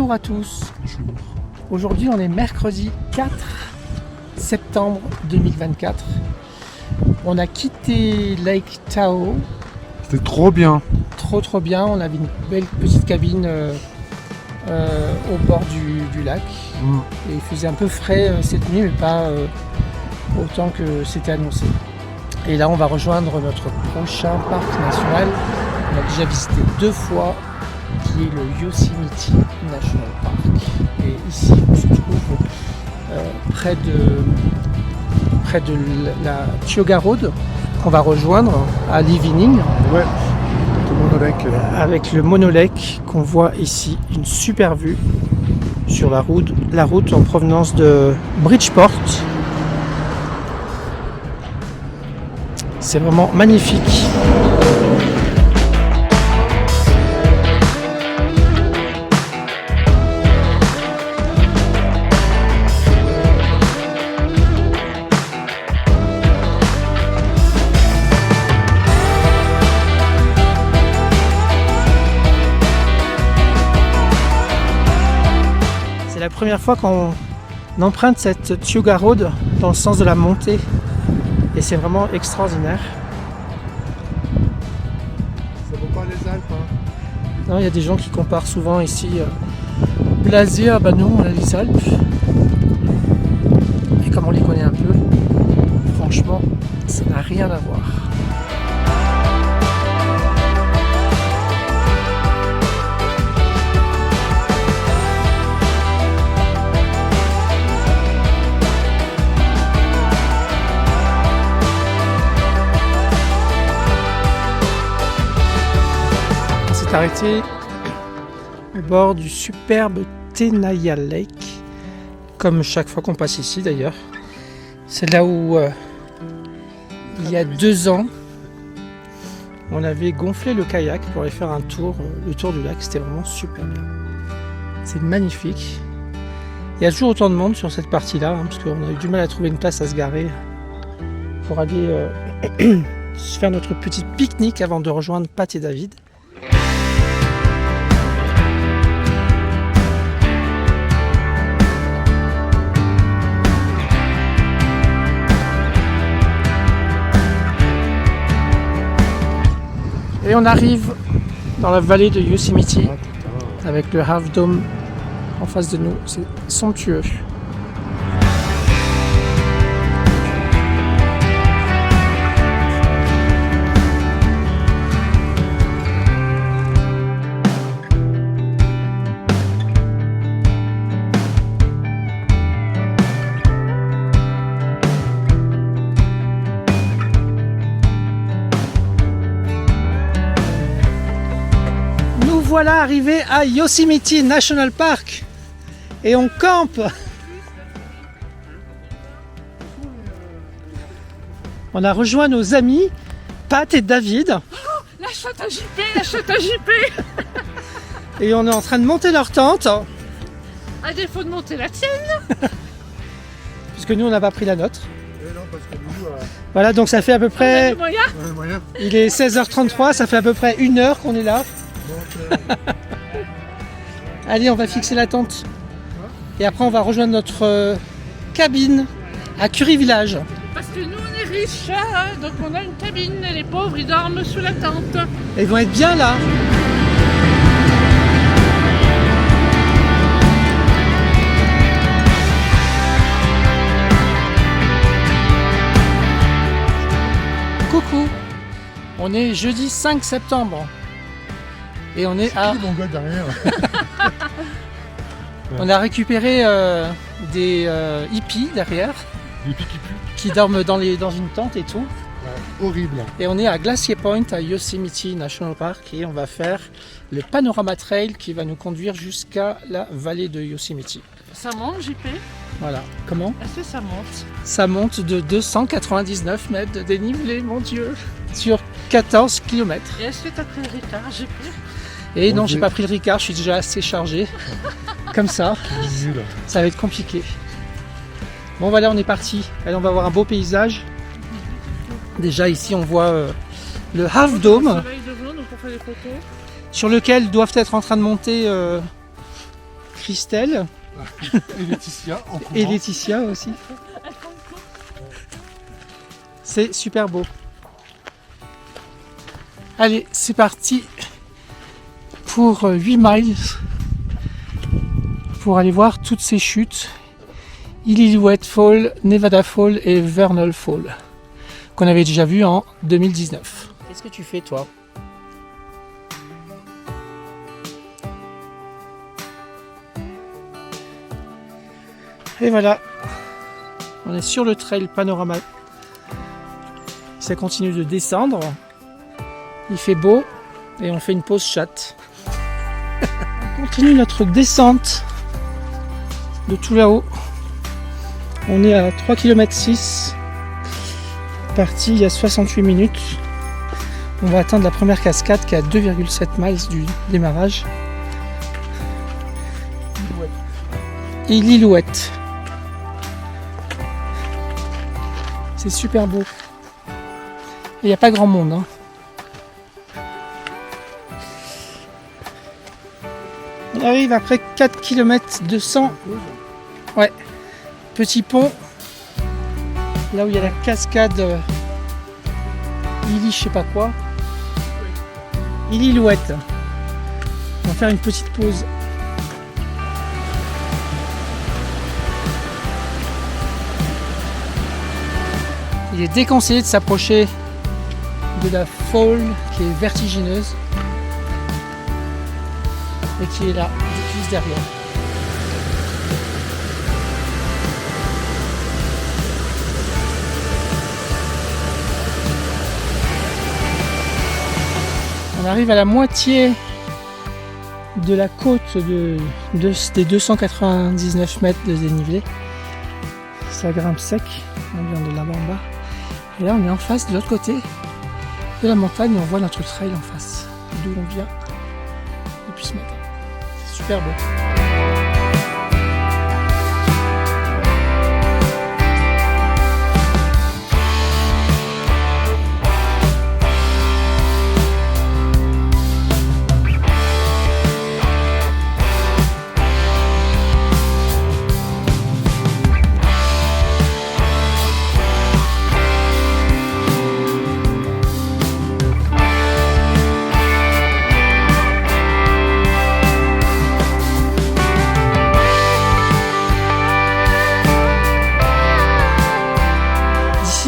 Bonjour à tous. Bonjour. Aujourd'hui on est mercredi 4 septembre 2024. On a quitté Lake Tahoe. C'était trop bien. Trop bien. On avait une belle petite cabine au bord du lac. Et il faisait un peu frais cette nuit, mais pas autant que c'était annoncé. Et là on va rejoindre notre prochain parc national. On a déjà visité 2 fois, qui est le Yosemite National Park. Et ici on se trouve près de la Tioga Road qu'on va rejoindre à Living. Ouais, le monolec. Avec le monolec qu'on voit ici, une super vue sur la route en provenance de Bridgeport. C'est vraiment magnifique. C'est la première fois qu'on emprunte cette Tioga Road dans le sens de la montée et c'est vraiment extraordinaire. Ça vaut pas les Alpes. Non, il y a des gens qui comparent souvent ici blasé, ah bah non, on a les Alpes. Et comme on les connaît un peu, franchement, ça n'a rien à voir. On s'est arrêté au bord du superbe Tenaya Lake, comme chaque fois qu'on passe ici d'ailleurs. C'est là où il y a 2 ans on avait gonflé le kayak pour aller faire un tour, le tour du lac. C'était vraiment super bien. C'est magnifique. Il y a toujours autant de monde sur cette partie là, parce qu'on a eu du mal à trouver une place à se garer pour aller se faire notre petit pique-nique avant de rejoindre Pat et David. Et on arrive dans la vallée de Yosemite avec le Half Dome en face de nous. C'est somptueux. Voilà arrivé à Yosemite National Park et on campe. On a rejoint nos amis Pat et David. Oh, la chatte à JP. Et on est en train de monter leur tente. À défaut de monter la tienne. Puisque nous on n'a pas pris la nôtre. Non, parce que nous, Voilà, donc ça fait à peu près. On a les moyens. moyen. Il est 16h33, ça fait à peu près 1 heure qu'on est là. Allez, on va fixer la tente. Et après, on va rejoindre notre cabine à Curry Village. Parce que nous on est riches, hein, donc on a une cabine et les pauvres ils dorment sous la tente. Et ils vont être bien là. Coucou. On est jeudi 5 septembre. Et on est à... Mon gars derrière. On a récupéré des hippies derrière Les pics qui puent. qui dorment dans une tente et tout. Horrible. Et on est à Glacier Point à Yosemite National Park et on va faire le Panorama Trail qui va nous conduire jusqu'à la vallée de Yosemite. Ça monte JP. Voilà. Comment? Est-ce que ça monte? Ça monte de 299 mètres de dénivelé, mon Dieu, sur 14 km. Et est-ce que t'as pris le Ricard JP? Et Bon non, j'ai Dieu. pas pris le Ricard, je suis déjà assez chargé. Comme ça, Nul. ça va être compliqué. Bon voilà, on est parti. Allez, on va voir un beau paysage. Déjà ici, on voit le Half Dome Le soleil devant, donc on fait des photos. sur lequel doivent être en train de monter Christelle Et Laetitia en courant. et Laetitia aussi. C'est super beau. Allez, c'est parti pour 8 miles pour aller voir toutes ces chutes. Illilouette Fall, Nevada Fall et Vernal Fall qu'on avait déjà vu en 2019. Qu'est-ce que tu fais toi? Et voilà, on est sur le trail Panorama. Ça continue de descendre. Il fait beau et on fait une pause chatte. On continue notre descente de tout là-haut. On est à 3 km 6. Parti il y a 68 minutes. On va atteindre la première cascade qui est à 2,7 miles du démarrage. Et l'Illouette. C'est super beau. Il n'y a pas grand monde. Hein. On arrive après 4 km 200. Ouais. Petit pont. Là où il y a la cascade Illy je sais pas quoi. Illilouette. On va faire une petite pause. Il est déconseillé de s'approcher de la fall qui est vertigineuse et qui est là, juste derrière. On arrive à la moitié de la côte des 299 mètres de dénivelé. Ça grimpe sec, on vient de là-bas en bas. Et là on est en face de l'autre côté de la montagne et on voit notre trail en face, d'où on vient depuis ce matin. C'est super beau.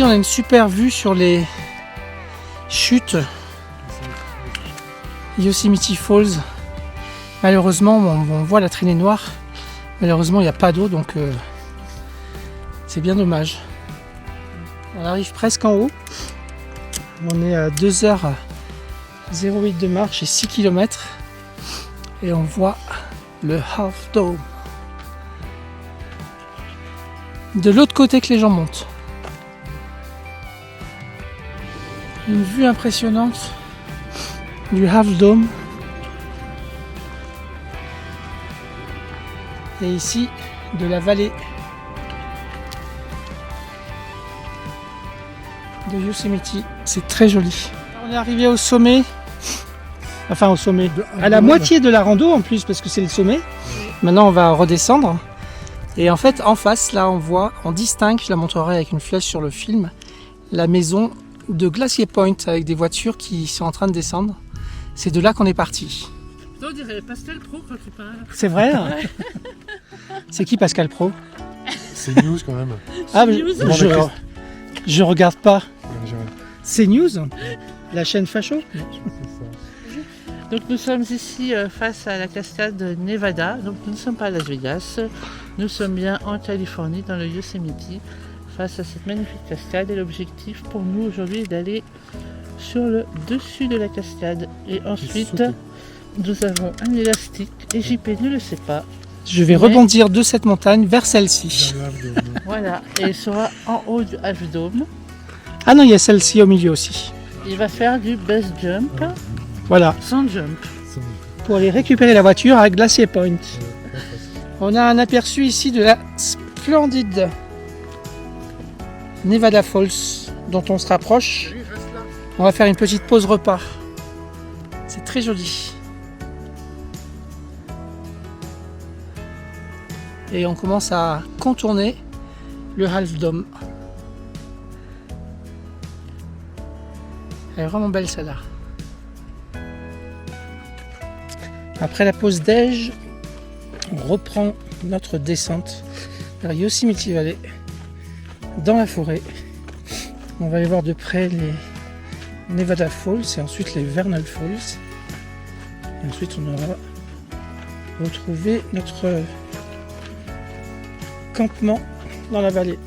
On a une super vue sur les chutes Yosemite Falls. Malheureusement on voit la traînée noire. Malheureusement il n'y a pas d'eau donc c'est bien dommage. On arrive presque en haut. On est à 2h08 de marche et 6 km et on voit le Half Dome de l'autre côté que les gens montent. Une vue impressionnante du Half Dome. Et ici, de la vallée de Yosemite. C'est très joli. On est arrivé au sommet. Enfin au sommet. À la moitié de la rando en plus parce que c'est le sommet. Maintenant on va redescendre. Et en fait en face là on distingue, je la montrerai avec une flèche sur le film, la maison de Glacier Point avec des voitures qui sont en train de descendre. C'est de là qu'on est parti. On dirait Pascal Pro quand tu parles. C'est vrai hein. C'est qui Pascal Pro? C'est news quand même. Ah, News. je regarde pas. Ouais, j'ai- C'est News, la chaîne facho. c'est ça. Donc nous sommes ici face à la cascade Nevada. Donc nous ne sommes pas à Las Vegas. Nous sommes bien en Californie, dans le Yosemite, face à cette magnifique cascade. Et l'objectif pour nous aujourd'hui est d'aller sur le dessus de la cascade. Et ensuite, sauter. nous avons un élastique. Et JP ne le sait pas. Je vais Mais- rebondir de cette montagne vers celle-ci. Dans le Half Dome. Voilà. Et il sera en haut du Half Dome. Ah non, il y a celle-ci au milieu aussi. Il va faire du base jump Voilà, sans jump. Ça, pour aller récupérer la voiture à Glacier Point. pas facile. On a un aperçu ici de la splendide Nevada Falls dont on se rapproche. Lui, reste là. On va faire une petite pause repas. C'est très joli. Et on commence à contourner le Half Dome. Elle est vraiment belle celle-là. Après la pause déj, on reprend notre descente vers Yosemite Valley, dans la forêt. On va aller voir de près les Nevada Falls et ensuite les Vernal Falls. Et ensuite on aura retrouvé notre campement dans la vallée.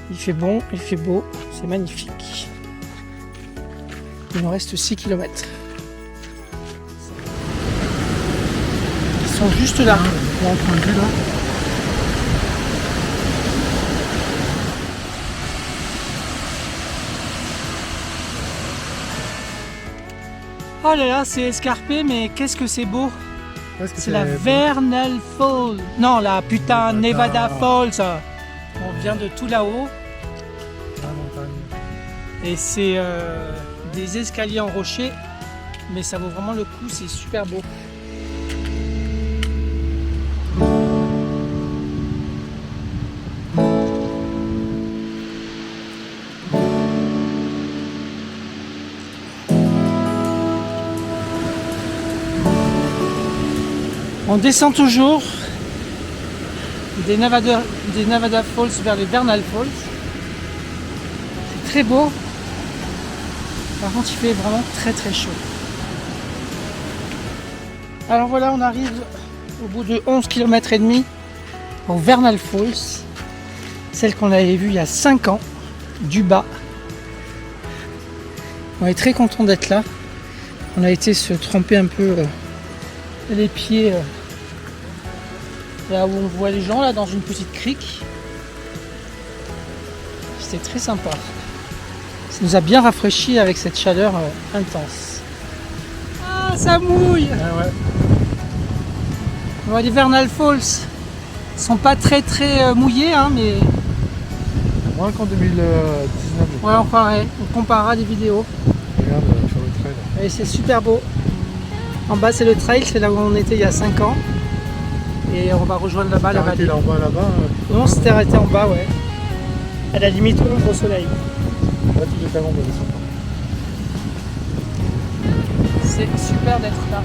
Il fait bon, il fait beau, c'est magnifique. Il nous reste 6 km. Ils sont juste là. On point de vue là. Oh là là, c'est escarpé, mais qu'est-ce que c'est beau! Est-ce que C'est la Vernal Falls. Non, la putain Nevada Falls. On vient de tout là-haut Ah, montagne. et c'est des escaliers en rocher, mais ça vaut vraiment le coup, c'est super beau. On descend toujours des Nevada Falls vers les Vernal Falls. C'est très beau. Par contre, il fait vraiment très très chaud. Alors voilà, on arrive au bout de 11 km et demi au Vernal Falls. Celle qu'on avait vue il y a 5 ans, du bas. On est très content d'être là. On a été se tremper un peu les pieds là où on voit les gens, là dans une petite crique. C'était très sympa. Ça nous a bien rafraîchi avec cette chaleur intense. Ah, ça mouille! Ah ouais. On voit les Vernal Falls. Ils sont pas très mouillés, hein, mais Moins qu'en 2019. ouais, on croirait. On comparera des vidéos. Regarde sur le trail. Et c'est super beau. En bas, c'est le trail, c'est là où on était il y a 5 ans. Et on va rejoindre là-bas la Arrêtez vallée. là en bas là-bas. Non, on s'était arrêté en bas, ouais. À la limite, ombre au soleil. Là, tout est à l'ombre, ils sont pas. C'est super d'être là.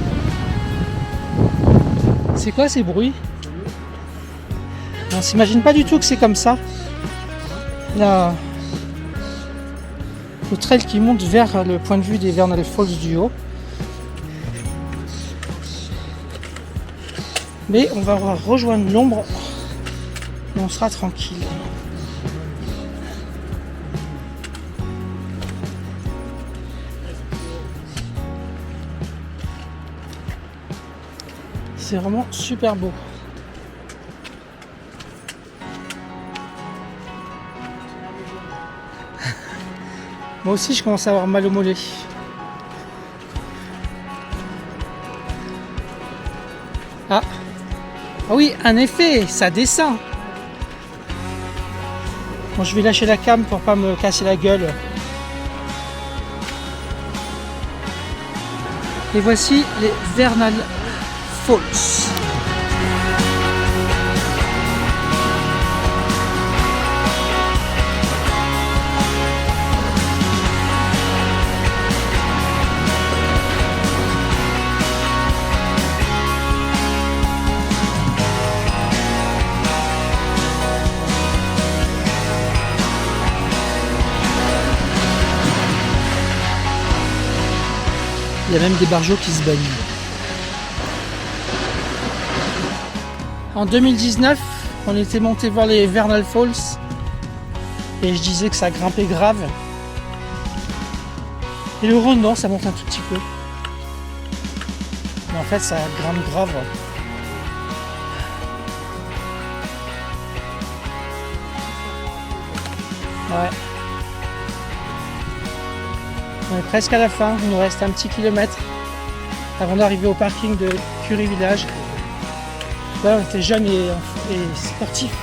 C'est quoi ces bruits? On s'imagine pas du tout que c'est comme ça. Là, le trail qui monte vers le point de vue des Vernal Falls du haut. Mais on va rejoindre l'ombre et on sera tranquille. C'est vraiment super beau. Moi aussi je commence à avoir mal au mollet. Ah oui, en effet, ça descend. Bon, je vais lâcher la cam pour pas me casser la gueule. Et voici les Vernal Falls. Il y a même des barjots qui se baignent. En 2019, on était monté voir les Vernal Falls et je disais que ça grimpait grave. Et le Rhône, non, ça monte un tout petit peu. Mais en fait, ça grimpe grave. Ouais. On est presque à la fin, il nous reste un petit kilomètre avant d'arriver au parking de Curie Village. Là, on était jeunes et sportifs.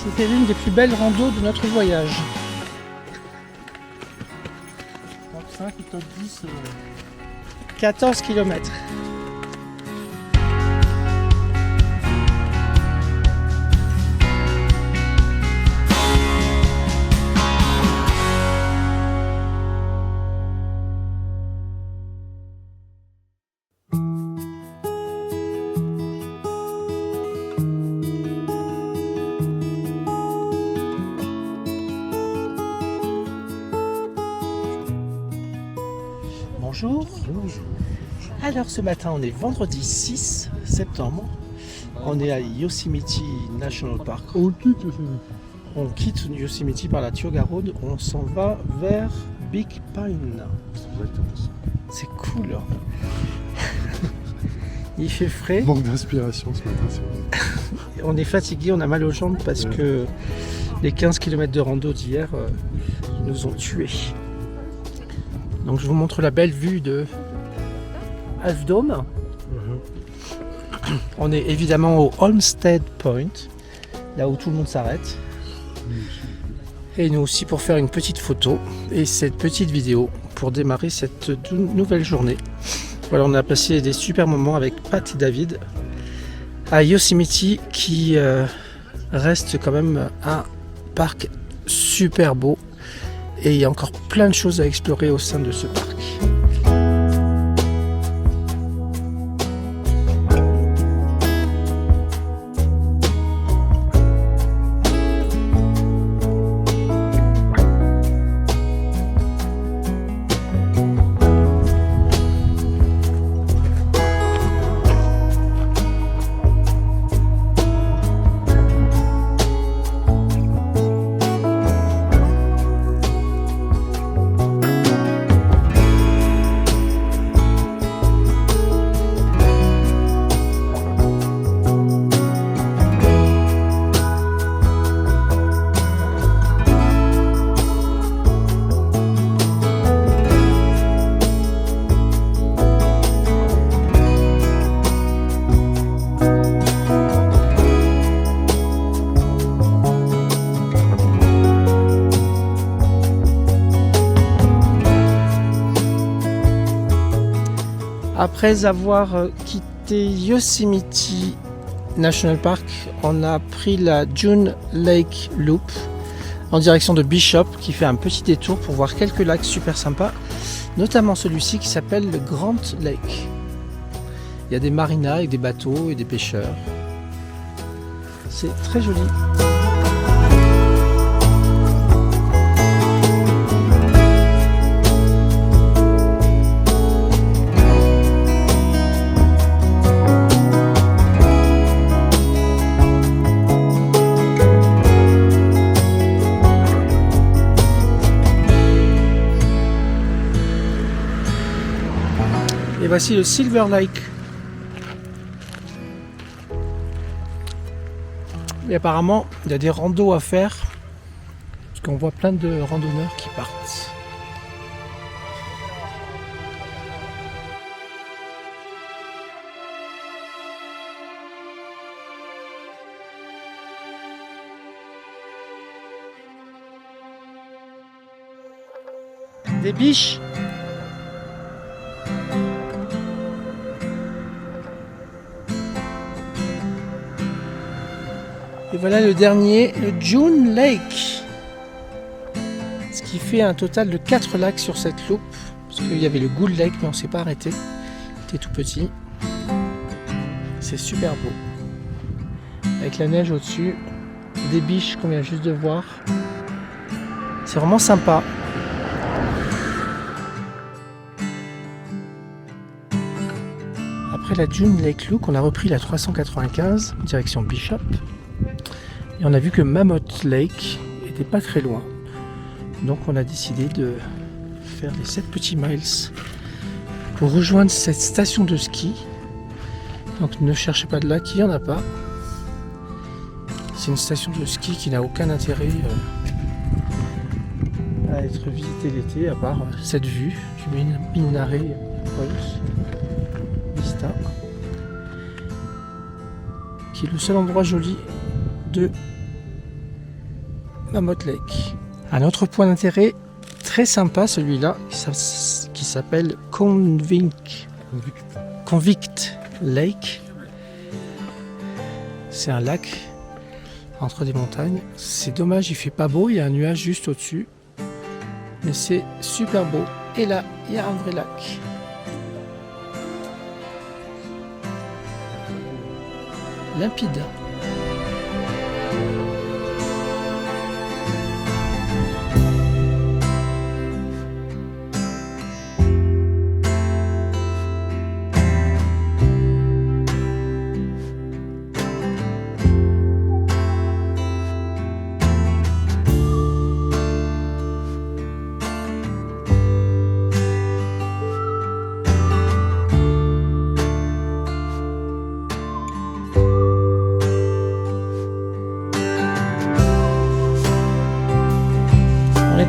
C'était l'une des plus belles randos de notre voyage. Top 5 ou top 10 14 km. bonjour. Alors ce matin on est vendredi 6 septembre. On est à Yosemite National Park. On quitte Yosemite. On quitte Yosemite par la Tioga Road. On s'en va vers Big Pine. C'est exactement ça. C'est cool. Il fait frais. Manque d'inspiration ce matin, c'est vrai. On est fatigué, on a mal aux jambes parce que les 15 km de rando d'hier nous ont tués. Donc je vous montre la belle vue de Half Dome. On est évidemment au Olmsted Point, là où tout le monde s'arrête. Et nous aussi pour faire une petite photo et cette petite vidéo pour démarrer cette nouvelle journée. Voilà, on a passé des super moments avec Pat et David à Yosemite qui reste quand même un parc super beau et il y a encore plein de choses à explorer au sein de ce parc. Après avoir quitté Yosemite National Park, on a pris la June Lake Loop en direction de Bishop qui fait un petit détour pour voir quelques lacs super sympas, notamment celui-ci qui s'appelle le Grand Lake. Il y a des marinas avec des bateaux et des pêcheurs. C'est très joli. Et voici le Silver Lake. Et apparemment, il y a des randos à faire. Parce qu'on voit plein de randonneurs qui partent. Des biches. Et voilà le dernier, le June Lake. Ce qui fait un total de 4 lacs sur cette loupe. Parce qu'il y avait le Gould Lake, mais on ne s'est pas arrêté. C'était tout petit. C'est super beau. Avec la neige au-dessus, des biches qu'on vient juste de voir. C'est vraiment sympa. Après la June Lake Loop, on a repris la 395 direction Bishop. Et on a vu que Mammoth Lake était pas très loin. Donc on a décidé de faire les 7 petits miles pour rejoindre cette station de ski. Donc ne cherchez pas de lac, il n'y en a pas. C'est une station de ski qui n'a aucun intérêt à être visitée l'été, à part cette vue du Minaret Vista, qui est le seul endroit joli de Mammoth Lake. Un autre point d'intérêt très sympa, celui-là, qui s'appelle Convict Lake. C'est un lac entre des montagnes. C'est dommage, il fait pas beau, il y a un nuage juste au-dessus. Mais c'est super beau. Et là, il y a un vrai lac. Limpide.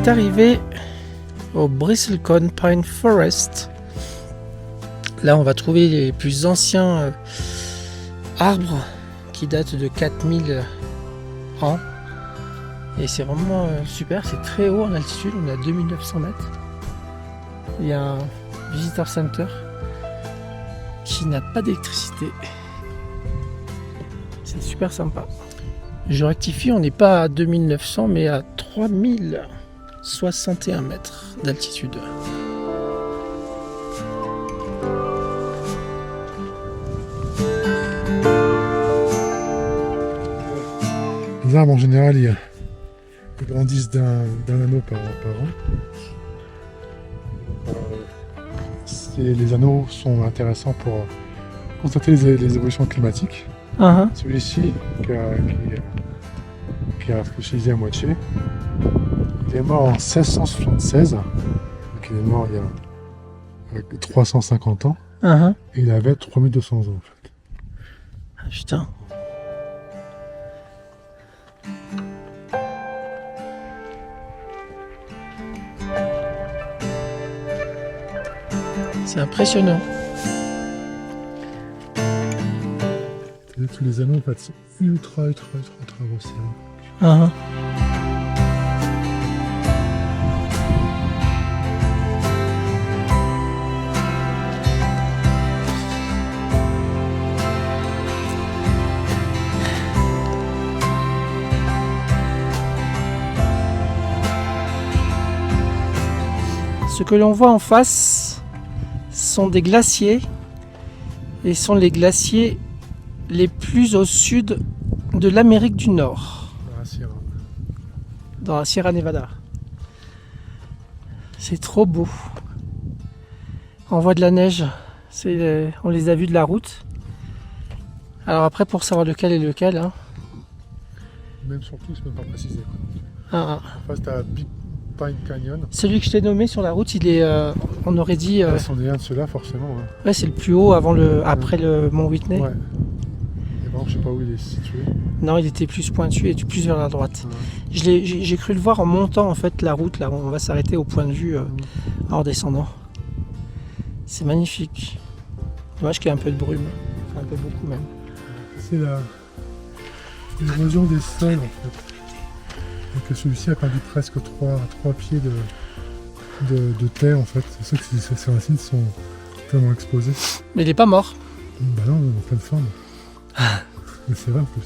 est arrivé au Bristlecone Pine Forest. Là, on va trouver les plus anciens arbres qui datent de 4000 ans. Et c'est vraiment super, c'est très haut en altitude, on est à 2900 mètres. Il y a un visitor center qui n'a pas d'électricité. C'est super sympa. Je rectifie, on n'est pas à 2900 mais à 3061 mètres d'altitude. Les arbres en général, ils grandissent d'un anneau par an. Les anneaux sont intéressants pour constater les évolutions climatiques. Celui-ci, qui a fossilisé à moitié, il est mort en 1676, donc il est mort il y a 350 ans, et il avait 3200 ans en fait. Ah, putain. C'est impressionnant. Tous les anneaux en fait sont ultra grossiers. Ce que l'on voit en face sont des glaciers et sont les glaciers les plus au sud de l'Amérique du Nord, dans la Sierra Nevada. C'est trop beau. On voit de la neige, on les a vus de la route. Alors après, pour savoir lequel est lequel, hein. Même surtout, c'est même pas précisé. En face, t'as Big Pine Canyon. Celui que je t'ai nommé sur la route, il est, on aurait dit. C'en est un de ceux-là, forcément. Ouais, ouais, c'est le plus haut après le Mont Whitney. Ouais. Et bon, je sais pas où il est situé. Non, il était plus pointu et plus vers la droite. Ouais. J'ai cru le voir en montant en fait la route. Là, on va s'arrêter au point de vue en descendant. C'est magnifique. Dommage qu'il y ait un peu de brume, enfin, un peu beaucoup même. C'est l'érosion des sols en fait. Et que celui-ci a perdu presque 3 pieds de terre en fait. C'est sûr que ces racines sont tellement exposées. Mais il est pas mort. Bah non, en pleine forme. Mais c'est vrai en plus.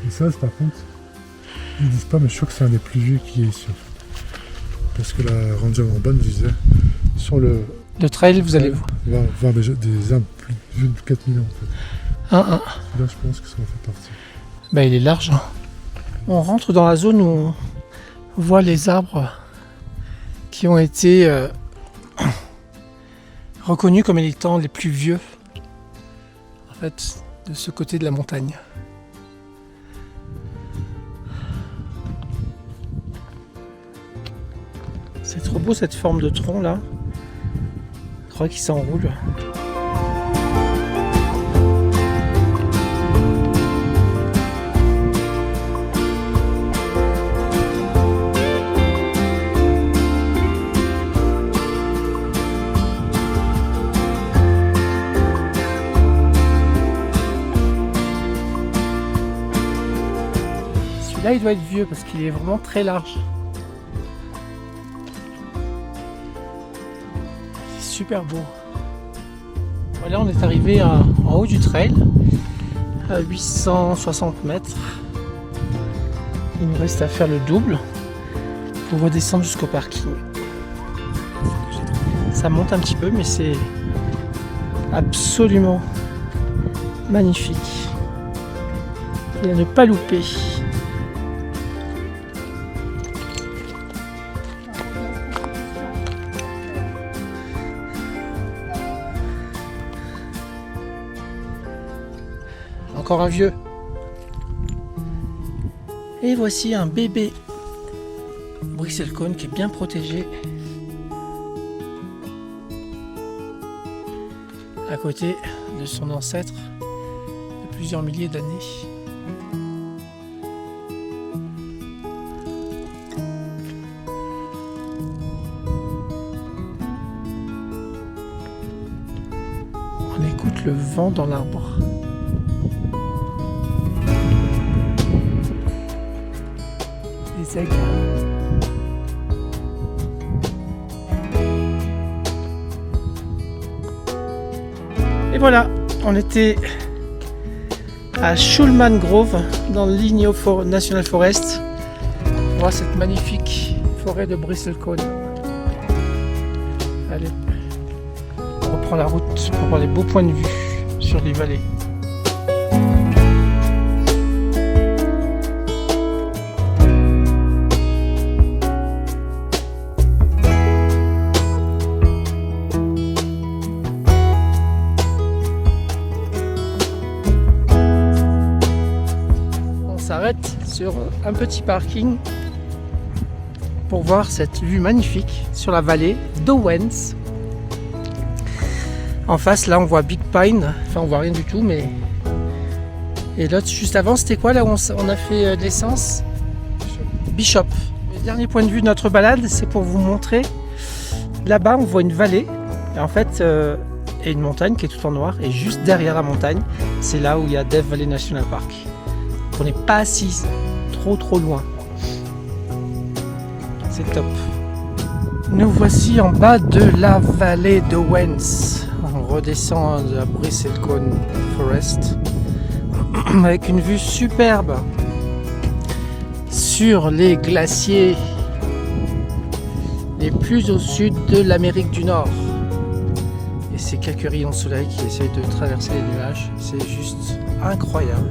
Et ça, par contre, ils disent pas, mais je suis sûr que c'est un des plus vieux qui est ici en fait. Parce que la Ranger Urban disait sur le trail, vous allez voir des arbres plus vieux de 4000 ans en fait. Là, je pense que ça en fait partie. Bah, il est large. On rentre dans la zone où on voit les arbres qui ont été reconnus comme étant les plus vieux en fait de ce côté de la montagne. C'est trop beau cette forme de tronc là. Je crois qu'il s'enroule. Là, il doit être vieux parce qu'il est vraiment très large. C'est super beau. Voilà, on est arrivé en haut du trail, à 860 mètres. Il nous reste à faire le double pour redescendre jusqu'au parking. Ça monte un petit peu, mais c'est absolument magnifique. Et à ne pas louper. Encore un vieux. Et voici un bébé Bristlecone qui est bien protégé. À côté de son ancêtre de plusieurs milliers d'années. avec le vent dans l'arbre. Les aigles. Et voilà, on était à Shulman Grove dans le Ligneo National Forest pour voir cette magnifique forêt de bristlecone. Allez, on reprend la route pour voir les beaux points de vue sur les vallées. On s'arrête sur un petit parking pour voir cette vue magnifique sur la vallée d'Owens. En face, là, on voit Big Pine. Enfin, on voit rien du tout, mais... Et l'autre, juste avant, c'était quoi, là où on a fait de l'essence? Bishop. Le dernier point de vue de notre balade, c'est pour vous montrer. Là-bas, on voit une vallée. Et en fait, il y a une montagne qui est tout en noir. Et juste derrière la montagne, c'est là où il y a Death Valley National Park. On n'est pas assis trop loin. C'est top. Nous voici en bas de la vallée d'Owens. On redescend de la Bristlecone Forest avec une vue superbe sur les glaciers les plus au sud de l'Amérique du Nord. Et ces quelques rayons de soleil qui essayent de traverser les nuages, c'est juste incroyable.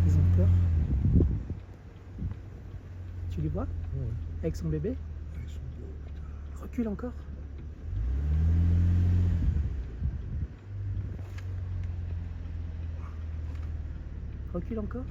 Ils ont peur. Tu les vois? Avec son bébé? Recule encore. Recule encore.